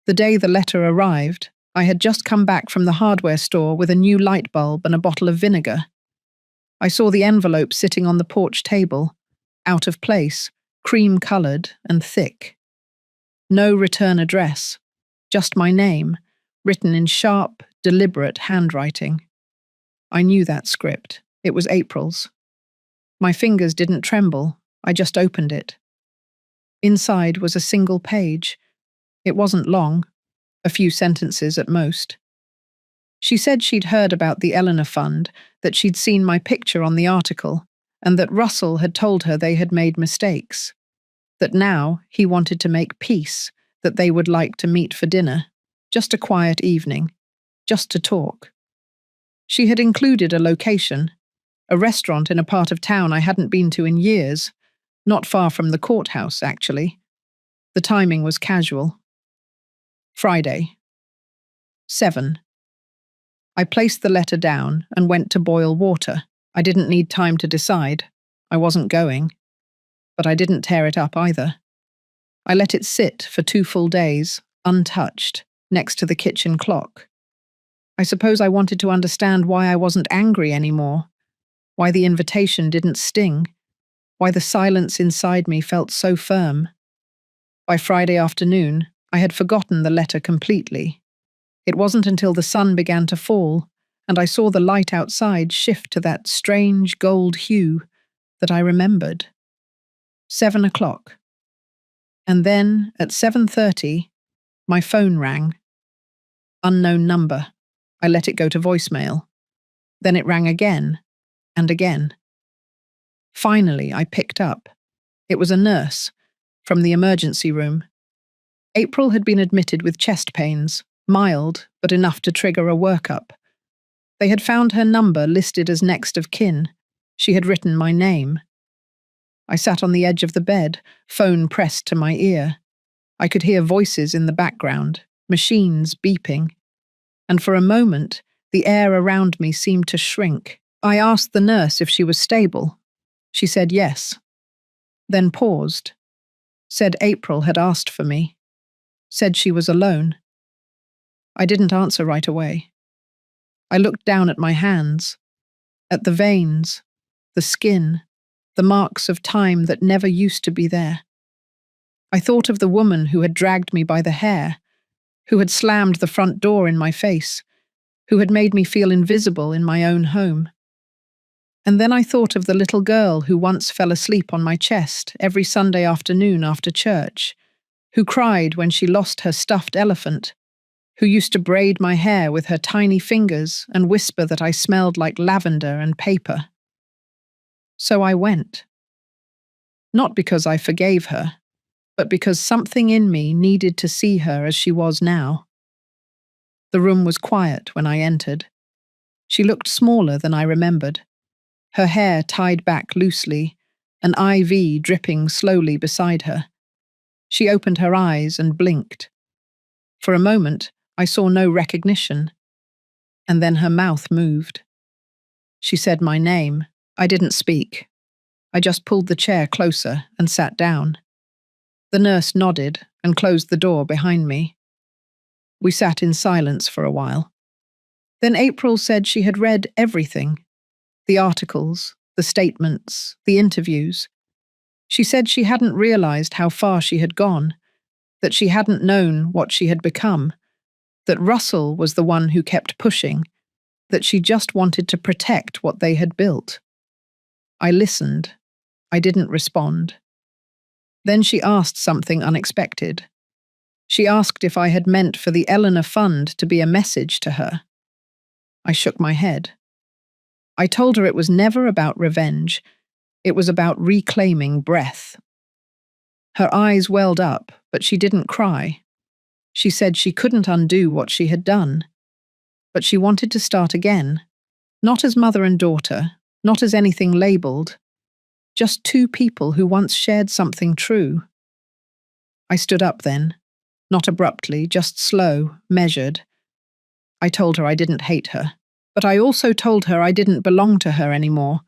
The day the letter arrived, I had just come back from the hardware store with a new light bulb and a bottle of vinegar. I saw the envelope sitting on the porch table, out of place, cream-coloured and thick. No return address, just my name, written in sharp, deliberate handwriting. I knew that script. It was April's. My fingers didn't tremble. I just opened it. Inside was a single page. It wasn't long, a few sentences at most. She said she'd heard about the Eleanor Fund, that she'd seen my picture on the article, and that Russell had told her they had made mistakes. That now he wanted to make peace, that they would like to meet for dinner. Just a quiet evening. Just to talk. She had included a location, a restaurant in a part of town I hadn't been to in years, not far from the courthouse, actually. The timing was casual. Friday. 7. I placed the letter down and went to boil water. I didn't need time to decide. I wasn't going. But I didn't tear it up either. I let it sit for 2 full days, untouched, next to the kitchen clock. I suppose I wanted to understand why I wasn't angry anymore, why the invitation didn't sting, why the silence inside me felt so firm. By Friday afternoon, I had forgotten the letter completely. It wasn't until the sun began to fall, and I saw the light outside shift to that strange gold hue, that I remembered. 7 o'clock. And then, at 7:30, my phone rang. Unknown number. I let it go to voicemail. Then it rang again and again. Finally, I picked up. It was a nurse from the emergency room. April had been admitted with chest pains, mild but enough to trigger a workup. They had found her number listed as next of kin. She had written my name. I sat on the edge of the bed, phone pressed to my ear. I could hear voices in the background, machines beeping. And for a moment, the air around me seemed to shrink. I asked the nurse if she was stable. She said yes. Then paused. Said April had asked for me. Said she was alone. I didn't answer right away. I looked down at my hands, at the veins, the skin, the marks of time that never used to be there. I thought of the woman who had dragged me by the hair, who had slammed the front door in my face, who had made me feel invisible in my own home. And then I thought of the little girl who once fell asleep on my chest every Sunday afternoon after church, who cried when she lost her stuffed elephant, who used to braid my hair with her tiny fingers and whisper that I smelled like lavender and paper. So I went. Not because I forgave her, but because something in me needed to see her as she was now. The room was quiet when I entered. She looked smaller than I remembered, her hair tied back loosely, an IV dripping slowly beside her. She opened her eyes and blinked. For a moment, I saw no recognition, and then her mouth moved. She said my name. I didn't speak. I just pulled the chair closer and sat down. The nurse nodded and closed the door behind me. We sat in silence for a while. Then April said she had read everything, the articles, the statements, the interviews. She said she hadn't realized how far she had gone, that she hadn't known what she had become, that Russell was the one who kept pushing, that she just wanted to protect what they had built. I listened. I didn't respond. Then she asked something unexpected. She asked if I had meant for the Eleanor Fund to be a message to her. I shook my head. I told her it was never about revenge. It was about reclaiming breath. Her eyes welled up, but she didn't cry. She said she couldn't undo what she had done, but she wanted to start again, not as mother and daughter, not as anything labelled, just two people who once shared something true. I stood up then, not abruptly, just slow, measured. I told her I didn't hate her, but I also told her I didn't belong to her anymore,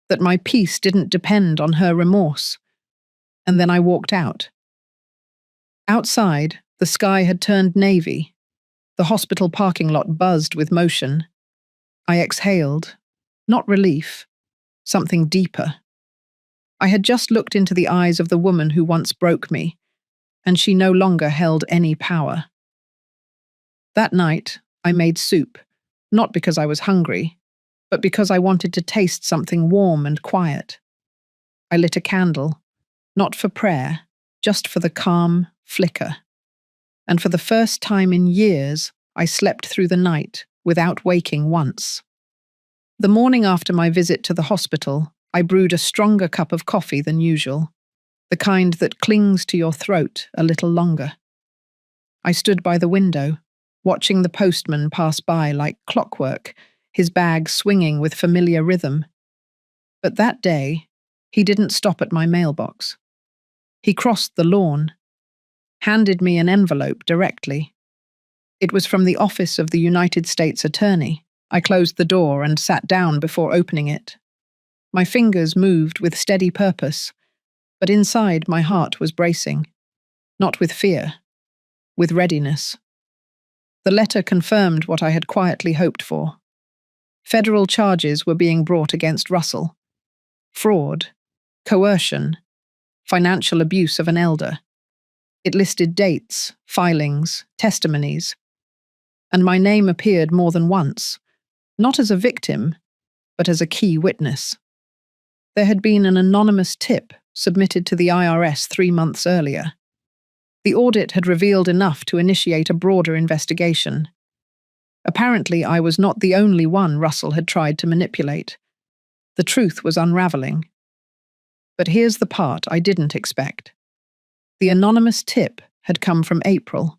that my peace didn't depend on her remorse. And then I walked out. Outside, the sky had turned navy. The hospital parking lot buzzed with motion. I exhaled, not relief, something deeper. I had just looked into the eyes of the woman who once broke me, and she no longer held any power. That night, I made soup, not because I was hungry, but because I wanted to taste something warm and quiet. I lit a candle, not for prayer, just for the calm flicker. And for the first time in years, I slept through the night without waking once. The morning after my visit to the hospital, I brewed a stronger cup of coffee than usual, the kind that clings to your throat a little longer. I stood by the window, watching the postman pass by like clockwork, his bag swinging with familiar rhythm. But that day, he didn't stop at my mailbox. He crossed the lawn, handed me an envelope directly. It was from the office of the United States Attorney. I closed the door and sat down before opening it. My fingers moved with steady purpose, but inside my heart was bracing, not with fear, with readiness. The letter confirmed what I had quietly hoped for. Federal charges were being brought against Russell. Fraud, coercion, financial abuse of an elder. It listed dates, filings, testimonies. And my name appeared more than once, not as a victim, but as a key witness. There had been an anonymous tip submitted to the IRS 3 months earlier. The audit had revealed enough to initiate a broader investigation. Apparently, I was not the only one Russell had tried to manipulate. The truth was unraveling. But here's the part I didn't expect. The anonymous tip had come from April,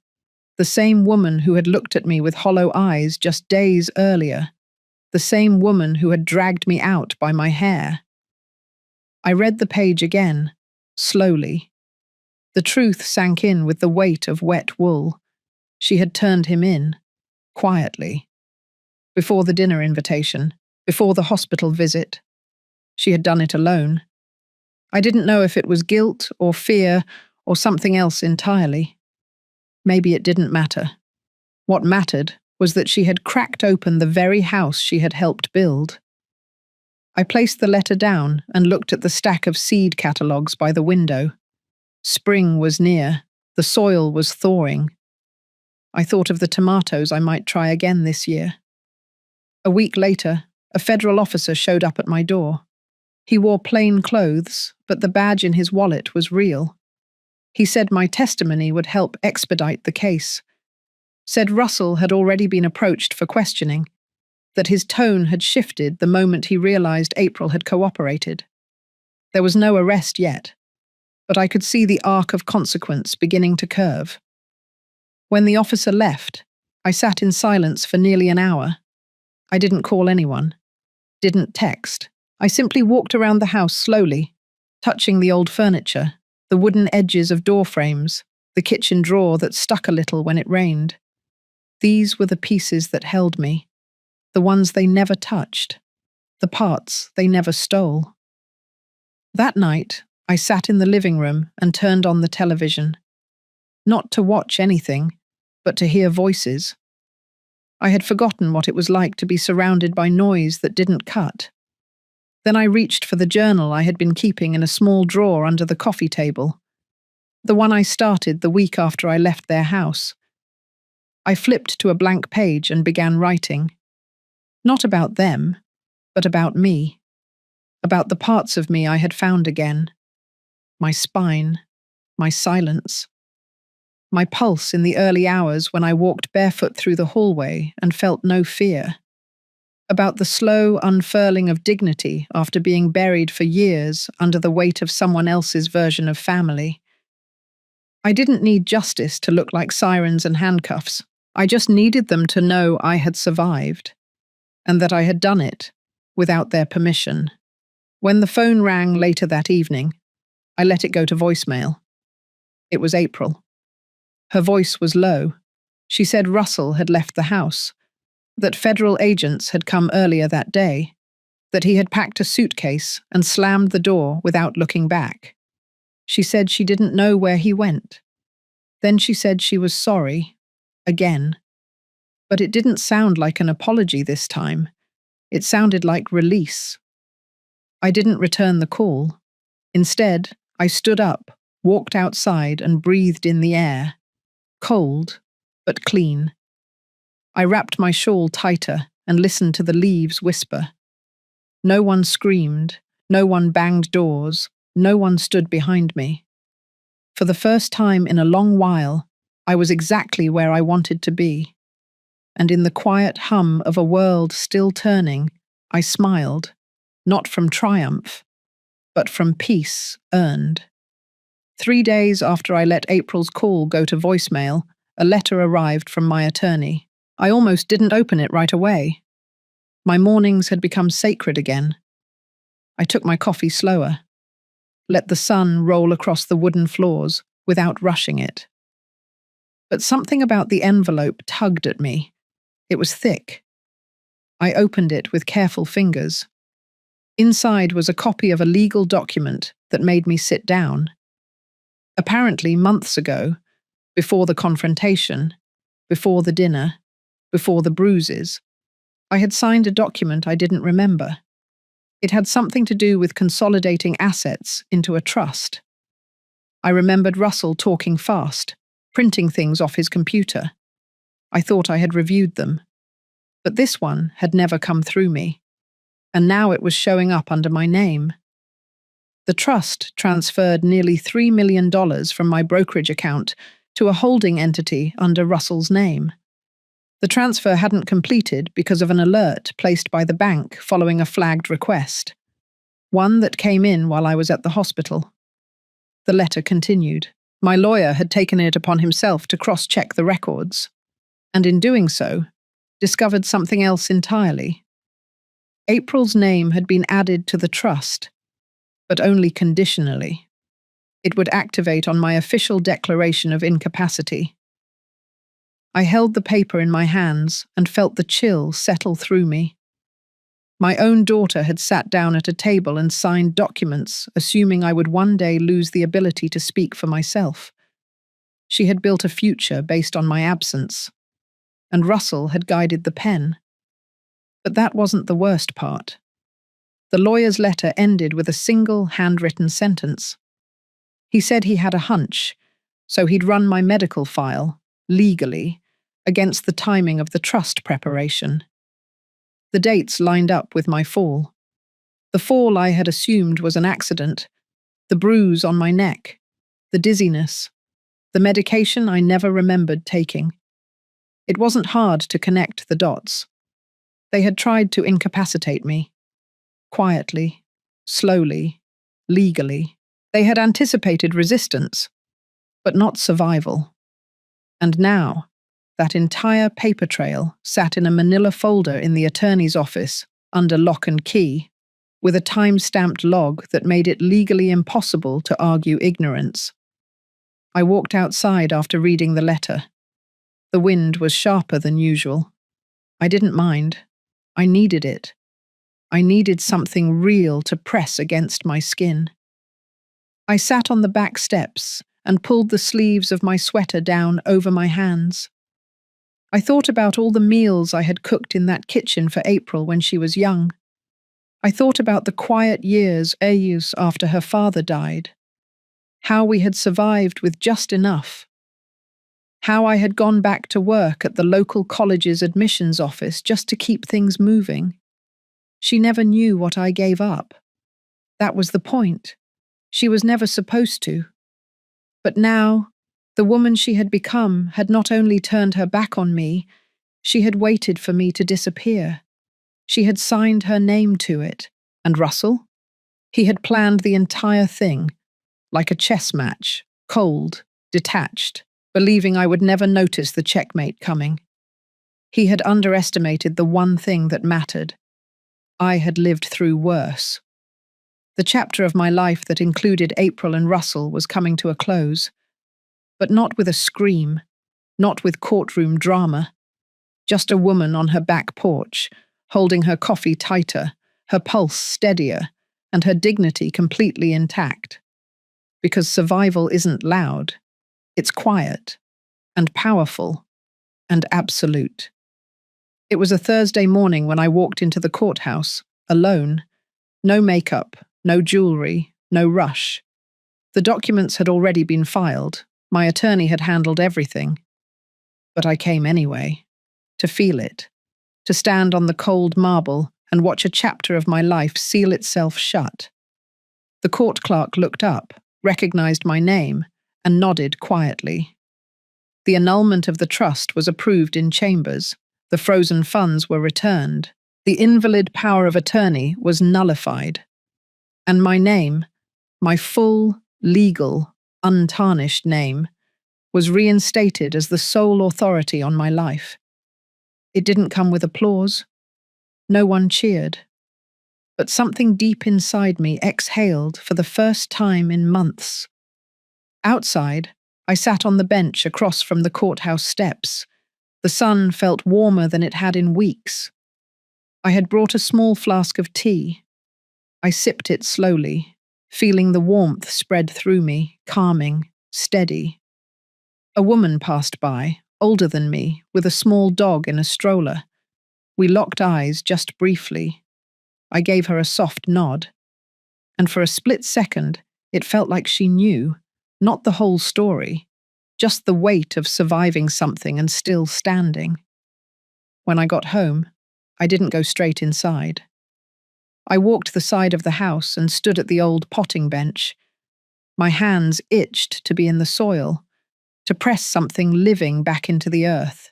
the same woman who had looked at me with hollow eyes just days earlier, the same woman who had dragged me out by my hair. I read the page again, slowly. The truth sank in with the weight of wet wool. She had turned him in, quietly. Before the dinner invitation, before the hospital visit. She had done it alone. I didn't know if it was guilt or fear or something else entirely. Maybe it didn't matter. What mattered was that she had cracked open the very house she had helped build. I placed the letter down and looked at the stack of seed catalogues by the window. Spring was near. The soil was thawing. I thought of the tomatoes I might try again this year. A week later, a federal officer showed up at my door. He wore plain clothes, but the badge in his wallet was real. He said my testimony would help expedite the case. Said Russell had already been approached for questioning, that his tone had shifted the moment he realized April had cooperated. There was no arrest yet, but I could see the arc of consequence beginning to curve. When the officer left, I sat in silence for nearly an hour. I didn't call anyone, didn't text. I simply walked around the house slowly, touching the old furniture, the wooden edges of door frames, the kitchen drawer that stuck a little when it rained. These were the pieces that held me, the ones they never touched, the parts they never stole. That night, I sat in the living room and turned on the television. Not to watch anything, but to hear voices. I had forgotten what it was like to be surrounded by noise that didn't cut. Then I reached for the journal I had been keeping in a small drawer under the coffee table, the one I started the week after I left their house. I flipped to a blank page and began writing. Not about them, but about me. About the parts of me I had found again. My spine, my silence. My pulse in the early hours when I walked barefoot through the hallway and felt no fear. About the slow unfurling of dignity after being buried for years under the weight of someone else's version of family. I didn't need justice to look like sirens and handcuffs. I just needed them to know I had survived, and that I had done it without their permission. When the phone rang later that evening, I let it go to voicemail. It was April. Her voice was low. She said Russell had left the house, that federal agents had come earlier that day, that he had packed a suitcase and slammed the door without looking back. She said she didn't know where he went. Then she said she was sorry, again. But it didn't sound like an apology this time. It sounded like release. I didn't return the call. Instead, I stood up, walked outside and breathed in the air. Cold, but clean. I wrapped my shawl tighter and listened to the leaves whisper. No one screamed, no one banged doors, no one stood behind me. For the first time in a long while, I was exactly where I wanted to be. And in the quiet hum of a world still turning, I smiled, not from triumph, but from peace earned. 3 days after I let April's call go to voicemail, a letter arrived from my attorney. I almost didn't open it right away. My mornings had become sacred again. I took my coffee slower, let the sun roll across the wooden floors without rushing it. But something about the envelope tugged at me. It was thick. I opened it with careful fingers. Inside was a copy of a legal document that made me sit down. Apparently, months ago, before the confrontation, before the dinner, before the bruises, I had signed a document I didn't remember. It had something to do with consolidating assets into a trust. I remembered Russell talking fast, printing things off his computer. I thought I had reviewed them. But this one had never come through me, and now it was showing up under my name. The trust transferred nearly $3 million from my brokerage account to a holding entity under Russell's name. The transfer hadn't completed because of an alert placed by the bank following a flagged request, one that came in while I was at the hospital. The letter continued. My lawyer had taken it upon himself to cross-check the records, and in doing so, discovered something else entirely. April's name had been added to the trust, but only conditionally. It would activate on my official declaration of incapacity. I held the paper in my hands and felt the chill settle through me. My own daughter had sat down at a table and signed documents, assuming I would one day lose the ability to speak for myself. She had built a future based on my absence, and Russell had guided the pen. But that wasn't the worst part. The lawyer's letter ended with a single handwritten sentence. He said he had a hunch, so he'd run my medical file, legally, against the timing of the trust preparation. The dates lined up with my fall. The fall I had assumed was an accident, the bruise on my neck, the dizziness, the medication I never remembered taking. It wasn't hard to connect the dots. They had tried to incapacitate me. Quietly, slowly, legally. They had anticipated resistance, but not survival. And now, that entire paper trail sat in a manila folder in the attorney's office, under lock and key, with a time-stamped log that made it legally impossible to argue ignorance. I walked outside after reading the letter. The wind was sharper than usual. I didn't mind. I needed it. I needed something real to press against my skin. I sat on the back steps and pulled the sleeves of my sweater down over my hands. I thought about all the meals I had cooked in that kitchen for April when she was young. I thought about the quiet years after her father died. How we had survived with just enough. How I had gone back to work at the local college's admissions office just to keep things moving. She never knew what I gave up. That was the point. She was never supposed to. But now, the woman she had become had not only turned her back on me, she had waited for me to disappear. She had signed her name to it. And Russell? He had planned the entire thing, like a chess match, cold, detached, believing I would never notice the checkmate coming. He had underestimated the one thing that mattered. I had lived through worse. The chapter of my life that included April and Russell was coming to a close. But not with a scream, not with courtroom drama. Just a woman on her back porch, holding her coffee tighter, her pulse steadier, and her dignity completely intact. Because survival isn't loud. It's quiet, and powerful, and absolute. It was a Thursday morning when I walked into the courthouse, alone. No makeup, no jewelry, no rush. The documents had already been filed. My attorney had handled everything. But I came anyway, to feel it, to stand on the cold marble and watch a chapter of my life seal itself shut. The court clerk looked up, recognized my name, and nodded quietly. The annulment of the trust was approved in chambers. The frozen funds were returned. The invalid power of attorney was nullified. And my name, my full, legal, untarnished name, was reinstated as the sole authority on my life. It didn't come with applause. No one cheered. But something deep inside me exhaled for the first time in months. Outside, I sat on the bench across from the courthouse steps. The sun felt warmer than it had in weeks. I had brought a small flask of tea. I sipped it slowly, feeling the warmth spread through me, calming, steady. A woman passed by, older than me, with a small dog in a stroller. We locked eyes just briefly. I gave her a soft nod. And for a split second, it felt like she knew, not the whole story, just the weight of surviving something and still standing. When I got home, I didn't go straight inside. I walked the side of the house and stood at the old potting bench. My hands itched to be in the soil, to press something living back into the earth.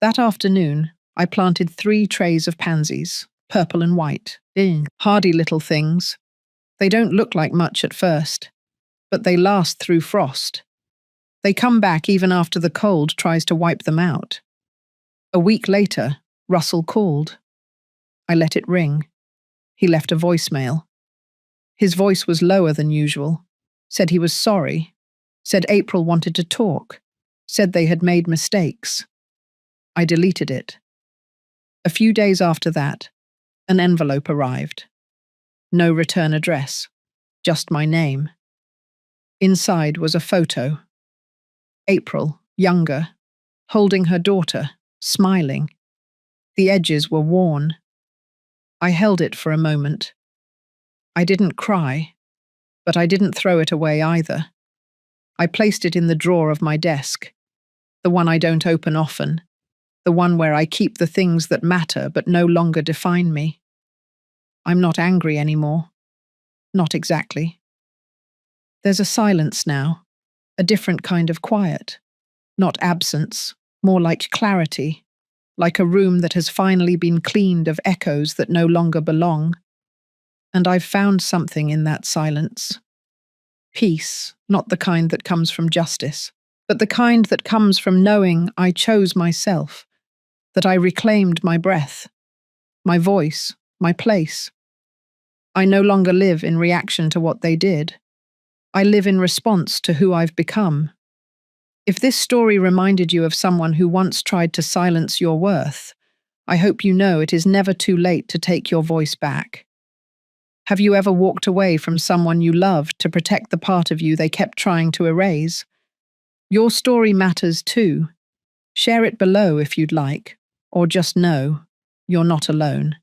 That afternoon, I planted 3 trays of pansies, purple and white. Hardy little things. They don't look like much at first, but they last through frost. They come back even after the cold tries to wipe them out. A week later, Russell called. I let it ring. He left a voicemail. His voice was lower than usual, said he was sorry, said April wanted to talk, said they had made mistakes. I deleted it. A few days after that, an envelope arrived. No return address, just my name. Inside was a photo. April, younger, holding her daughter, smiling. The edges were worn. I held it for a moment. I didn't cry, but I didn't throw it away either. I placed it in the drawer of my desk, the one I don't open often, the one where I keep the things that matter but no longer define me. I'm not angry anymore. Not exactly. There's a silence now, a different kind of quiet. Not absence, more like clarity, like a room that has finally been cleaned of echoes that no longer belong. And I've found something in that silence. Peace, not the kind that comes from justice, but the kind that comes from knowing I chose myself, that I reclaimed my breath, my voice, my place. I no longer live in reaction to what they did. I live in response to who I've become. If this story reminded you of someone who once tried to silence your worth, I hope you know it is never too late to take your voice back. Have you ever walked away from someone you loved to protect the part of you they kept trying to erase? Your story matters too. Share it below if you'd like, or just know you're not alone.